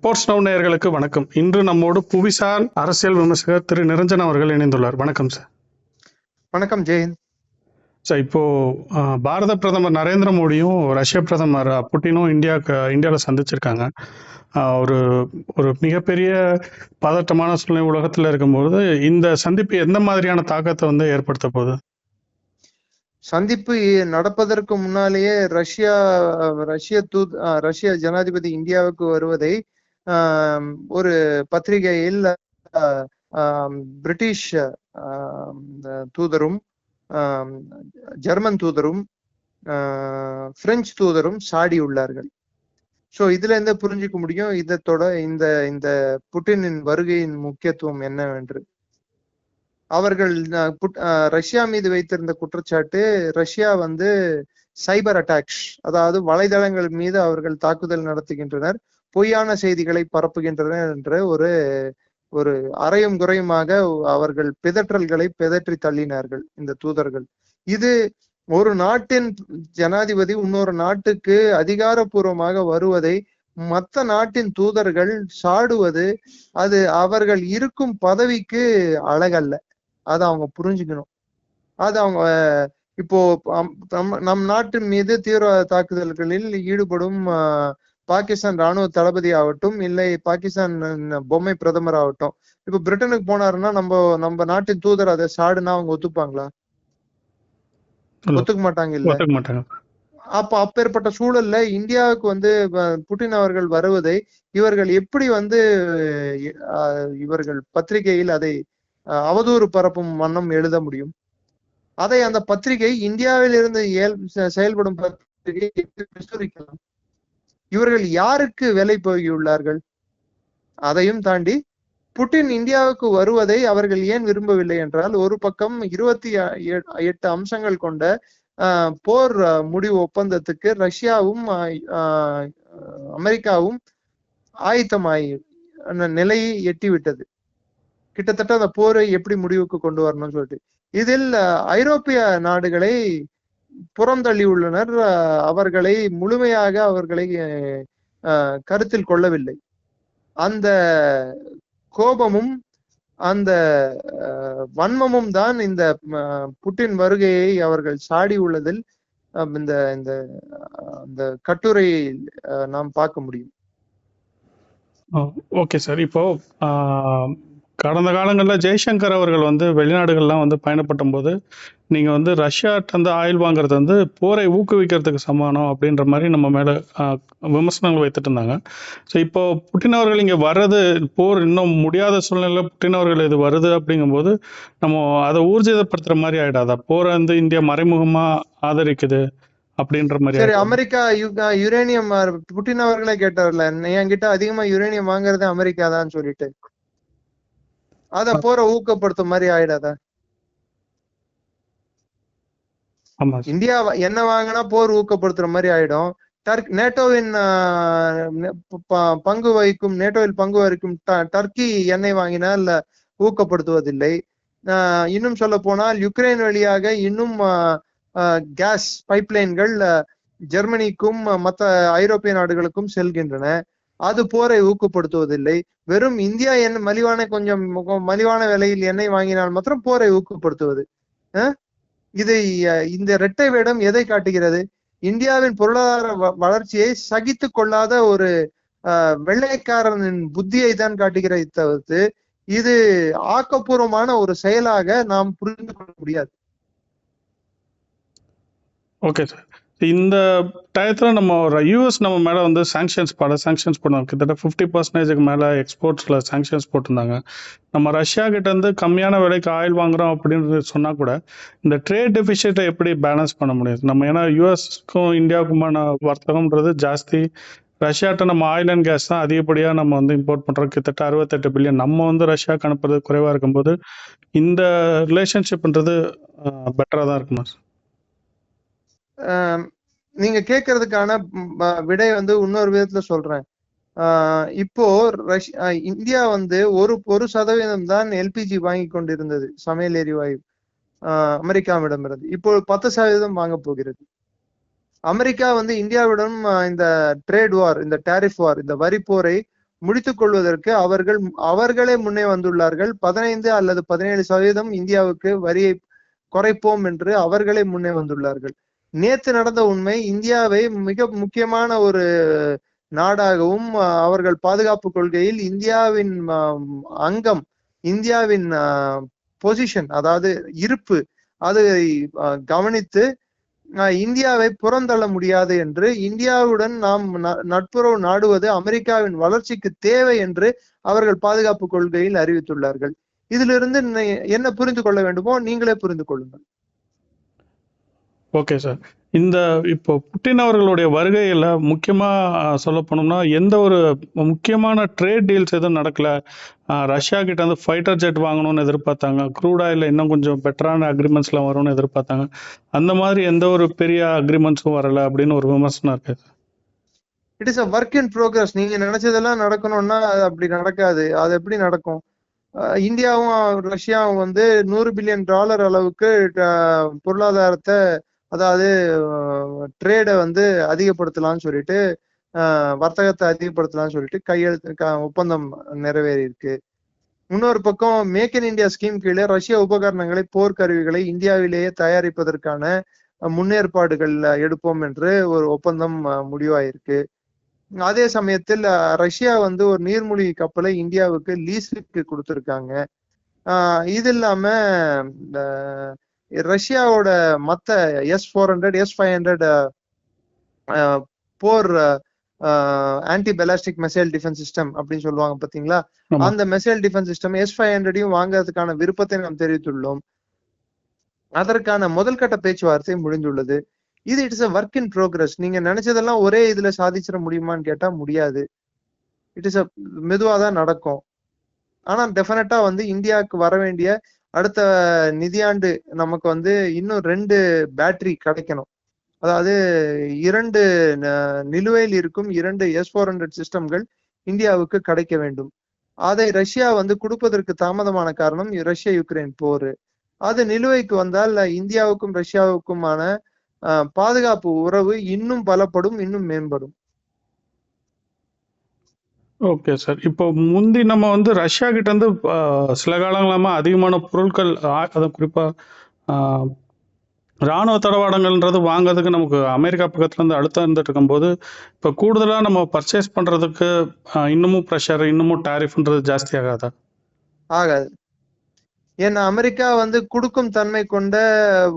Sports now நேயர்களுக்கு வணக்கம். இன்று நம்மோடு புவிசார் அரசியல் விமர்சகர் திரு நிரஞ்சன் அவர்கள் இணைந்துள்ளார். வணக்கம் சார். வணக்கம் ஜெயந்த். சார், இப்போ பாரத பிரதமர் நரேந்திர மோடியும் ரஷ்ய பிரதமர் புட்டினும் இந்தியாவில் சந்திச்சிருக்காங்க. ஒரு ஒரு மிகப்பெரிய பதட்டமான சூழ்நிலை உலகத்தில் இருக்கும்போது இந்த சந்திப்பு எந்த மாதிரியான தாக்கத்தை ஏற்படுத்த போகுது? சந்திப்பு நடப்பதற்கு முன்னாலேயே ரஷ்ய ஜனாதிபதி இந்தியாவுக்கு வருவதை ஒரு பத்திரிகையில் பிரிட்டிஷ் தூதரும் ஜெர்மன் தூதரும் பிரெஞ்சு தூதரும் சாடியுள்ளார்கள். சோ இதுல இருந்து புரிஞ்சுக்க முடியும் இந்த புட்டினின் வருகையின் முக்கியத்துவம் என்னவென்று. அவர்கள் ரஷ்யா மீது வைத்திருந்த குற்றச்சாட்டு, ரஷ்யா சைபர் அட்டாக்ஸ், அதாவது வலைதளங்கள் மீது அவர்கள் தாக்குதல் நடத்துகின்றனர், பொய்யான செய்திகளை பரப்புகின்றனர் என்ற ஒரு அரையும் குறையுமாக அவர்கள் பிதற்றல்களை பிதற்றி தள்ளினார்கள் இந்த தூதர்கள். இது ஒரு நாட்டின் ஜனாதிபதி இன்னொரு நாட்டுக்கு அதிகாரப்பூர்வமாக வருவதை மற்ற நாட்டின் தூதர்கள் சாடுவது, அது அவர்கள் இருக்கும் பதவிக்கு அழகல்ல. அதை அவங்க புரிஞ்சுக்கணும். அது அவங்க இப்போ நம் நாட்டின் மீது தீவிரவாத தாக்குதல்களில் ஈடுபடும் பாகிஸ்தான் ராணுவ தளபதி ஆகட்டும், இல்லை பாகிஸ்தான் பொம்மை பிரதமர் ஆகட்டும், இப்ப பிரிட்டனுக்கு போனாருன்னா நம்ம நாட்டின் தூதர் அதை சாடுனா அவங்க ஒத்துப்பாங்களா? ஒத்துக்க மாட்டாங்க. இல்ல, அப்பேற்பட்ட சூழல்ல இந்தியாவுக்கு புட்டின் அவர்கள் வருவதை இவர்கள் எப்படி இவர்கள் பத்திரிகையில் அதை அவதூறு பரப்பும் வண்ணம் எழுத முடியும்? அதை அந்த பத்திரிகை இந்தியாவில் இருந்து செயல்படும் பத்திரிகை விஸ்வரிக்கலாம். இவர்கள் யாருக்கு வேலை போகியுள்ளார்கள்? அதையும் தாண்டி புட்டின் இந்தியாவுக்கு வருவதை அவர்கள் ஏன் விரும்பவில்லை என்றால், ஒரு பக்கம் 28 அம்சங்கள் கொண்ட போர் முடிவு ஒப்பந்தத்துக்கு ரஷ்யாவும் அமெரிக்காவும் ஆயத்தமாய் நிலையை எட்டிவிட்டது. கிட்டத்தட்ட அந்த போரை எப்படி முடிவுக்கு கொண்டு வரணும்னு சொல்லிட்டு இதில் ஐரோப்பிய நாடுகளை புறம் தள்ளி உள்ளனர். அவர்களை முழுமையாக கருத்தில் கொள்ளவில்லை. அந்த கோபமும் அந்த வன்மமும் தான் இந்த புட்டின் வருகையை அவர்கள் சாடி உள்ளதில் இந்த கட்டுரையை நாம் பார்க்க முடியும். Okay sir. இப்போ கடந்த காலங்களில் ஜெய்சங்கர் அவர்கள் வெளிநாடுகள்லாம் பயணப்படும் போது நீங்கள் ரஷ்யாட்ட ஆயில் வாங்குறது போரை ஊக்குவிக்கிறதுக்கு சமானம் அப்படின்ற மாதிரி நம்ம மேலே விமர்சனங்கள் வைத்துட்டு இருந்தாங்க. ஸோ இப்போ புட்டின் அவர்கள் இங்கே வர்றது, போர் இன்னும் முடியாத சூழ்நிலையில் புட்டின் அவர்கள் இது வருது அப்படிங்கும்போது நம்ம அதை ஊர்ஜிதப்படுத்துகிற மாதிரி ஆகிடாதா? போரை இந்தியா மறைமுகமாக ஆதரிக்குது அப்படின்ற மாதிரி. சரி, அமெரிக்கா யுரேனியம் புட்டின் அவர்களே கேட்டார்ல, என்கிட்ட அதிகமா யுரேனியம் வாங்குறது அமெரிக்கா தான் சொல்லிட்டு, அத போற ஊக்கப்படுத்தும் மாதிரி ஆயிடாதா? இந்தியா என்ன வாங்கினா போர் ஊக்கப்படுத்துற மாதிரி ஆயிடும். நேட்டோவின் நேட்டோவில் பங்கு வகிக்கும் டர்க்கி எண்ணெய் வாங்கினால் ஊக்கப்படுத்துவதில்லை. இன்னும் சொல்ல போனால் யுக்ரைன் வழியாக இன்னும் கேஸ் பைப்லைன்கள் ஜெர்மனிக்கும் மற்ற ஐரோப்பிய நாடுகளுக்கும் செல்கின்றன. அது போரை ஊக்கப்படுத்துவதில்லை. வெறும் இந்தியா கொஞ்சம் மலிவான விலையில் எண்ணெய் வாங்கினால் மாத்திரம் போரை ஊக்கப்படுத்துவது. இந்த இரட்டை வேடம் எதை காட்டுகிறது? இந்தியாவின் பொருளாதார வளர்ச்சியை சகித்து கொள்ளாத ஒரு வெள்ளைக்காரனின் புத்தியை தான் காட்டுகிறது தவிர்த்து இது ஆக்கப்பூர்வமான ஒரு செயலாக நாம் புரிந்து கொள்ள முடியாது. Okay sir. இந்த டயத்தில் நம்ம யூஎஸ் நம்ம மேலே சாங்ஷன்ஸ் போடுவோம். கிட்டத்தட்ட 50% மேலே எக்ஸ்போர்ட்ஸில் சாங்ஷன்ஸ் போட்டிருந்தாங்க. நம்ம ரஷ்யா கிட்டேருந்து கம்மியான விலைக்கு ஆயில் வாங்குறோம் அப்படின்னு சொன்னால் கூட இந்த ட்ரேட் டெபிசிட்டை எப்படி பேலன்ஸ் பண்ண முடியாது? நம்ம ஏன்னா யூஎஸ்க்கும் இந்தியாவுக்குமான வர்த்தகம்ன்றது ஜாஸ்தி. ரஷ்யாட்ட நம்ம ஆயில் அண்ட் கேஸ் தான் அதிகப்படியாக நம்ம இம்போர்ட் பண்ணுறோம். கிட்டத்தட்ட 68 பில்லியன். நம்ம ரஷ்யாவுக்கு அனுப்புறது குறைவாக இருக்கும்போது இந்த ரிலேஷன்ஷிப்ன்றது பெட்டராக தான் இருக்குமா? நீங்க கேட்கறதுக்கான விடை இன்னொரு விதத்துல சொல்றேன். இப்போ இந்தியா 1% தான் எல்பிஜி வாங்கி கொண்டிருந்தது, சமையல் எரிவாயு அமெரிக்காவிடமிருந்து. இப்போ 10% வாங்க போகிறது. அமெரிக்கா இந்தியாவிடம் இந்த ட்ரேட் வார், இந்த டாரிஃப் வார், இந்த வரி போரை முடித்துக் கொள்வதற்கு அவர்களே முன்னே வந்துள்ளார்கள். 15 அல்லது 17% இந்தியாவுக்கு வரியை குறைப்போம் என்று அவர்களே முன்னே வந்துள்ளார்கள். நேத்து நடந்த உண்மை, இந்தியாவை மிக முக்கியமான ஒரு நாடாகவும் அவர்கள் பாதுகாப்பு கொள்கையில் இந்தியாவின் அங்கம், இந்தியாவின் பொசிஷன், அதாவது இருப்பு, அதை கவனித்து இந்தியாவை புறந்தள்ள முடியாது என்று, இந்தியாவுடன் நாம் நட்புறவு நாடுவது அமெரிக்காவின் வளர்ச்சிக்கு தேவை என்று அவர்கள் பாதுகாப்பு கொள்கையில் அறிவித்துள்ளார்கள். இதிலிருந்து என்ன புரிந்து கொள்ள வேண்டுமோ நீங்களே புரிந்து கொள்ளுங்கள். Okay sir. இந்த இப்போ புட்டின் அவர்களுடைய வருகையில முக்கியமா சொல்ல போனோம்னா எந்த ஒரு முக்கியமான ட்ரேட் டீல்ஸ் எதுவும் நடக்கல. ரஷ்யா கிட்ட வந்து ஃபைட்டர் ஜெட் வாங்கணும்னு எதிர்பார்த்தாங்க. க்ரூட் ஆயில் இன்னும் கொஞ்சம் பெட்டரான அக்ரிமெண்ட்ஸ்லாம் வரும்னு எதிர்பார்த்தாங்க. அந்த மாதிரி எந்த ஒரு பெரிய அக்ரிமெண்ட்ஸும் வரல அப்படின்னு ஒரு விமர்சனம் இருக்கு. It is a work in progress. நீங்க நினைச்சதெல்லாம் நடக்கணும்னா அது அப்படி நடக்காது. அது எப்படி நடக்கும்? இந்தியாவும் ரஷ்யாவும் வந்து $100 பில்லியன் அளவுக்கு பொருளாதாரத்தை, அதாவது ட்ரேடை வந்து அதிகப்படுத்தலாம்னு சொல்லிட்டு, வர்த்தகத்தை அதிகப்படுத்தலாம்னு சொல்லிட்டு ஒப்பந்தம் நிறைவேறி இருக்கு. இன்னொரு பக்கம் மேக் இன் இந்தியா ஸ்கீம் கீழே ரஷ்ய உபகரணங்களை, போர்க்கருவிகளை இந்தியாவிலேயே தயாரிப்பதற்கான முன்னேற்பாடுகள் எடுப்போம் என்று ஒரு ஒப்பந்தம் முடிவாயிருக்கு. அதே சமயத்தில் ரஷ்யா வந்து ஒரு நீர்மூழ்கி கப்பலை இந்தியாவுக்கு லீஸுக்கு கொடுத்துருக்காங்க. இது இல்லாம ரஷ்யாவோட மத்த S-400, S-500 போர் anti ballistic missile defence system அப்படின்னு சொல்லுவாங்க பாத்தீங்களா, அந்த மிசைல் டிஃபென்ஸ் சிஸ்டம் S-500 வாங்குறதுக்கான விருப்பத்தை நாம் தெரிவித்துள்ளோம். அதற்கான முதல் கட்ட பேச்சுவார்த்தை முடிந்துள்ளது. இது it's a work in progress. நீங்க நினைச்சதெல்லாம் ஒரே இதுல சாதிச்சிட முடியுமான்னு கேட்டா முடியாது. இட் இஸ் அ மெதுவாதான் நடக்கும். ஆனா டெஃபினட்டா வந்து இந்தியாவுக்கு வர வேண்டிய அடுத்த நிதியாண்டு நமக்கு வந்து இன்னும் 2 பேட்டரி கிடைக்கணும். அதாவது 2 நிலுவையில் இருக்கும் 2 S-400 சிஸ்டம்கள் இந்தியாவுக்கு கிடைக்க வேண்டும். அதை ரஷ்யா வந்து கொடுப்பதற்கு தாமதமான காரணம் ரஷ்யா யுக்ரைன் போர். அது நிலுவைக்கு வந்தால் இந்தியாவுக்கும் ரஷ்யாவுக்குமான பாதுகாப்பு உறவு இன்னும் பலப்படும், இன்னும் மேம்படும். Okay sir. இப்போ முந்தி நம்ம வந்து ரஷ்யா கிட்ட இருந்து சில காலங்களாமா அதிகமான பொருட்கள், அதை குறிப்பா இராணுவ தளவாடங்கள்ன்றது வாங்குறதுக்கு நமக்கு அமெரிக்கா பக்கத்துல இருந்து அழுத்தம் இருந்துட்டு இருக்கும்போது, இப்போ கூடுதலா நம்ம பர்ச்சேஸ் பண்றதுக்கு இன்னமும் ப்ரெஷர், இன்னமும் டாரிஃப்ன்றது ஜாஸ்தி ஆகாதா? ஆகாது. ஏன்னா அமெரிக்கா வந்து கொடுக்கும் தன்மை கொண்ட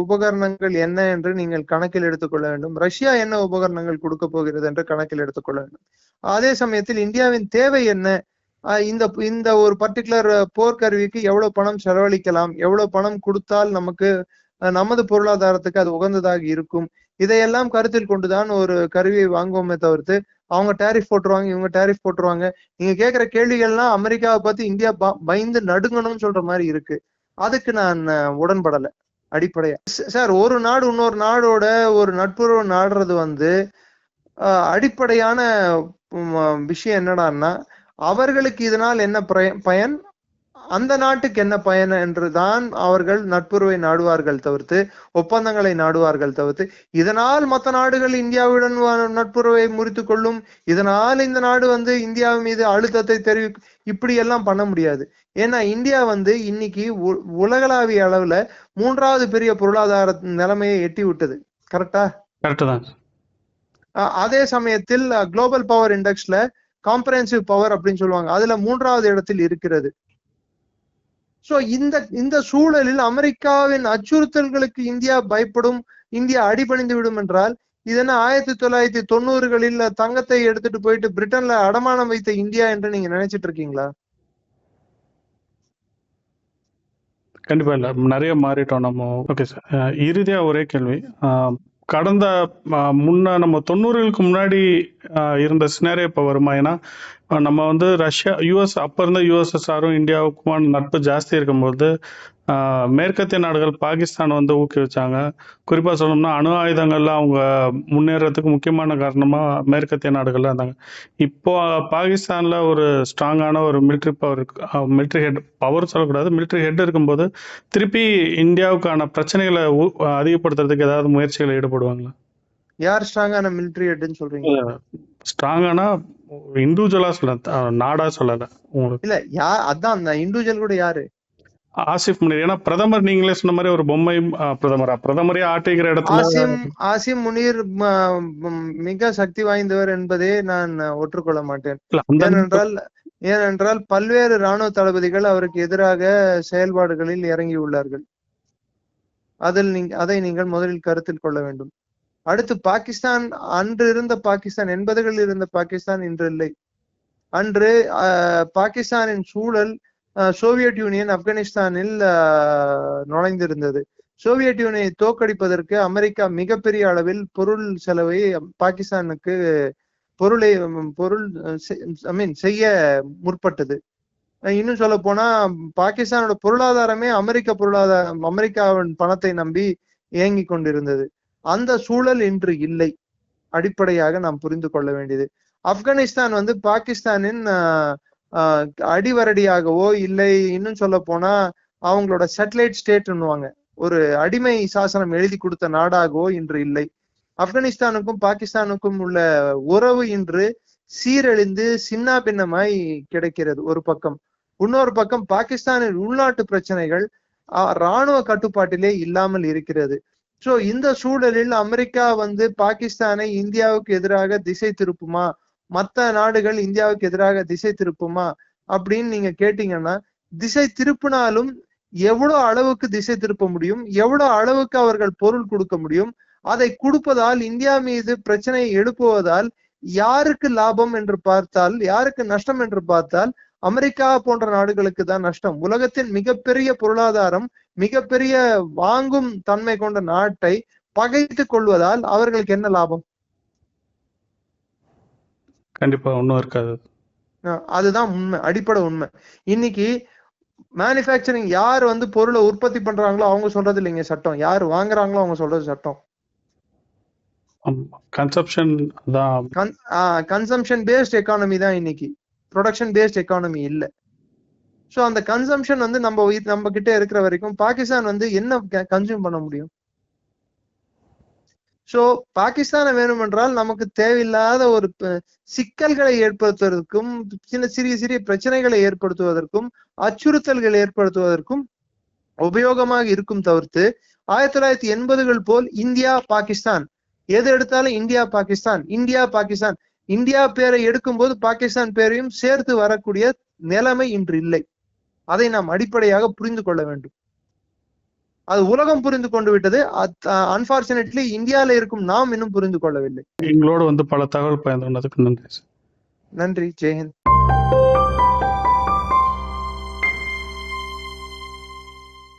உபகரணங்கள் என்ன என்று நீங்கள் கணக்கில் எடுத்துக்கொள்ள வேண்டும். ரஷ்யா என்ன உபகரணங்கள் கொடுக்க போகிறது என்று கணக்கில் எடுத்துக்கொள்ள வேண்டும். அதே சமயத்தில் இந்தியாவின் தேவை என்ன, இந்த ஒரு பர்டிகுலர் போர்க்கருவிக்கு எவ்வளவு பணம் செலவழிக்கலாம், எவ்வளவு பணம் கொடுத்தால் நமக்கு நமது பொருளாதாரத்துக்கு அது உகந்ததாக இருக்கும், இதையெல்லாம் கருத்தில் கொண்டுதான் ஒரு கருவியை வாங்குவோமே தவிர்த்து அவங்க டேரிஃப் போட்டுருவாங்க, இவங்க டேரிஃப் போட்டுருவாங்க. நீங்க கேட்கிற கேள்விகள்லாம் அமெரிக்காவை பார்த்து இந்தியா பயந்து நடுங்கணும்னு சொல்ற மாதிரி இருக்கு. அதுக்கு நான் உடன்படலை அடிப்படையா. சார், ஒரு நாடு இன்னொரு நாடோட ஒரு நட்புறவு நாடுறது வந்து அடிப்படையான விஷயம் என்னடான்னா, அவர்களுக்கு இதனால் என்ன பயன், அந்த நாட்டுக்கு என்ன பயன் என்றுதான் அவர்கள் நட்புறவை நாடுவார்கள் தவிர்த்து, ஒப்பந்தங்களை நாடுவார்கள் தவிர்த்து, இதனால் மற்ற நாடுகள் இந்தியாவுடன் நட்புறவை முறித்துக் கொள்ளும், இதனால் இந்த நாடு வந்து இந்தியா மீது அழுத்தத்தை தெரிவிக்கும், இப்படி எல்லாம் பண்ண முடியாது. ஏன்னா இந்தியா வந்து இன்னைக்கு உலகளாவிய அளவுல 3வது பெரிய பொருளாதார நிலைமையை எட்டி விட்டது. கரெக்டா? கரெக்ட் தான். அதே சமயத்தில் குளோபல் பவர் இண்டெக்ஸ்ல காம்ப்ரஹென்சிவ் பவர் அப்படின்னு சொல்லுவாங்க, அதுல 3வது இடத்தில் இருக்கிறது. சோ இந்த சூழலில் அமெரிக்காவின் அச்சுறுத்தல்களுக்கு இந்தியா பயப்படும், இந்தியா அடிபணிந்து விடும் என்றால், இதென்ன 1990களில் தங்கத்தை எடுத்துட்டு போயிட்டு பிரிட்டன்ல அடமானம் வைத்த இந்தியா என்று நீங்க நினைச்சிட்டு இருக்கீங்களா? கண்டிப்பா இல்ல, நிறைய மாறிட்டோம் நம்ம. ஓகே சார், இறுதியா ஒரே கேள்வி. கடந்த நம்ம 90களுக்கு முன்னாடி இருந்த சினாரியோ இப்போ வருமா? ஏன்னா நம்ம வந்து ரஷ்யா, யூஎஸ், அப்போ இருந்த யூஎஸ்எஸ்ஆரும் இந்தியாவுக்குமான நட்பு ஜாஸ்தி இருக்கும்போது மேற்கத்திய நாடுகள் பாகிஸ்தான் வந்து ஊக்குவிச்சாங்க. குறிப்பாக சொல்லணும்னா அணு ஆயுதங்கள்லாம் அவங்க முன்னேறதுக்கு முக்கியமான காரணமாக மேற்கத்திய நாடுகள்லாம் இருந்தாங்க. இப்போ பாகிஸ்தானில் ஒரு ஸ்ட்ராங்கான ஒரு military power, military head power சொல்லக்கூடாது, மிலிட்ரி ஹெட் இருக்கும்போது திருப்பி இந்தியாவுக்கான பிரச்சனைகளை அதிகப்படுத்துறதுக்கு ஏதாவது முயற்சிகளை ஈடுபடுவாங்களா? யார் ஸ்ட்ராங்கான மிலிட்ரி ஹெட்னு சொல்றீங்க? ஸ்ட்ராங்கான இண்டிவிஜுவலா சொல்ல, நாடா சொல்லல உங்களுக்கு. இல்ல அதான் அந்த இண்டிவிஜுவல் கூட யாரு? ஆசிஃப் முனீர். ஏன்னா பிரதமர் நீங்களே சொன்ன மாதிரி ஒரு பொம்மை பிரதமரே ஆட்டிக்கிற இடத்துல. ஆசிம் முனீர் மிக சக்தி வாய்ந்தவர் என்பதே நான் ஒற்றுக்கொள்ள மாட்டேன். ஏனென்றால் பல்வேறு ராணுவ தளபதிகள் அவருக்கு எதிராக செயல்பாடுகளில் இறங்கியுள்ளார்கள். அதை நீங்கள் முதலில் கருத்தில் கொள்ள வேண்டும். அடுத்து பாகிஸ்தான், அன்று இருந்த பாகிஸ்தான், 80களில் இருந்த பாகிஸ்தான் இன்று இல்லை. அன்று பாகிஸ்தானின் சூழல் சோவியத் யூனியன் ஆப்கானிஸ்தானில் நுழைந்திருந்தது. சோவியத் யூனியனை தோற்கடிப்பதற்கு அமெரிக்கா மிகப்பெரிய அளவில் பொருள் செலவை பாகிஸ்தானுக்கு செய்ய முற்பட்டது. இன்னும் சொல்ல போனா பாகிஸ்தானோட பொருளாதாரமே அமெரிக்காவின் பணத்தை நம்பி இயங்கி கொண்டிருந்தது. அந்த சூழல் இன்று இல்லை. அடிப்படையாக நாம் புரிந்து கொள்ள வேண்டியது, ஆப்கானிஸ்தான் பாகிஸ்தானின் அடிவரடியாகவோ இல்லை, இன்னும் சொல்ல போனா அவங்களோட சேட்டலைட் ஸ்டேட்னுவாங்க, ஒரு அடிமை சாசனம் எழுதி கொடுத்த நாடாகவோ இன்று இல்லை. ஆப்கானிஸ்தானுக்கும் பாகிஸ்தானுக்கும் உள்ள உறவு இன்று சீரழிந்து சின்ன பின்னமாய் கிடைக்கிறது ஒரு பக்கம். இன்னொரு பக்கம் பாகிஸ்தானின் உள்நாட்டு பிரச்சனைகள் இராணுவ கட்டுப்பாட்டிலே இல்லாமல் இருக்கிறது. சோ இந்த சூழலில் அமெரிக்கா பாகிஸ்தானை இந்தியாவுக்கு எதிராக திசை திருப்புமா, மற்ற நாடுகள் இந்தியாவுக்கு எதிராக திசை திருப்புமா அப்படின்னு நீங்க கேட்டீங்கன்னா, திசை திருப்பினாலும் எவ்வளவு அளவுக்கு திசை திருப்ப முடியும், எவ்வளவு அளவுக்கு அவர்கள் பொருள் கொடுக்க முடியும், அதை கொடுப்பதால் இந்தியா மீது பிரச்சனையை எழுப்புவதால் யாருக்கு லாபம் என்று பார்த்தால், யாருக்கு நஷ்டம் என்று பார்த்தால் அமெரிக்கா போன்ற நாடுகளுக்கு தான் நஷ்டம். உலகத்தின் மிகப்பெரிய பொருளாதாரம், மிகப்பெரிய வாங்கும் தன்மை கொண்ட நாட்டை பகைத்துக் கொள்வதால் அவர்களுக்கு என்ன லாபம்? கண்டிப்பா ஒண்ணும் இருக்காது. அதுதான் உண்மை, அடிப்படை உண்மை. இன்னைக்கு மேனுஃபேக்சரிங் யார் பொருளை உற்பத்தி பண்றாங்களோ அவங்க சொல்றது இல்லைங்க சட்டம், யார் வாங்குறாங்களோ அவங்க சொல்றது சட்டம். கன்சம்ஷன் பேஸ்ட் எக்கானமி தான் இன்னைக்கு, ப்ரொடக்ஷன் பேஸ்ட் எக்கானமி இல்ல. சோ அந்த கன்சம்ஷன் நம்ம கிட்ட இருக்கிற வரைக்கும் பாகிஸ்தான் என்ன கன்சியூம் பண்ண முடியும்? சோ பாகிஸ்தானை வேணுமென்றால் நமக்கு தேவையில்லாத ஒரு சிக்கல்களை ஏற்படுத்துவதற்கும், சிறிய சிறிய பிரச்சனைகளை ஏற்படுத்துவதற்கும், அச்சுறுத்தல்கள் ஏற்படுத்துவதற்கும் உபயோகமாக இருக்கும் தவிர்த்து 1980கள் போல் இந்தியா பாகிஸ்தான், எது எடுத்தாலும் India Pakistan, India Pakistan, India பேரை எடுக்கும் போது பாகிஸ்தான் பேரையும் சேர்த்து வரக்கூடிய நிலைமை இன்று இல்லை. அதை நாம் அடிப்படையாக புரிந்து கொள்ள வேண்டும். அது உலகம் புரிந்து கொண்டு விட்டது. அன்பார்ச்சுனேட்லி இந்தியால இருக்கும் நாம் இன்னும் புரிந்து கொள்ளவில்லை. எங்களோட பல தகவல் பயந்துள்ளதுக்கு நன்றி. நன்றி. ஜெயஹிந்த்.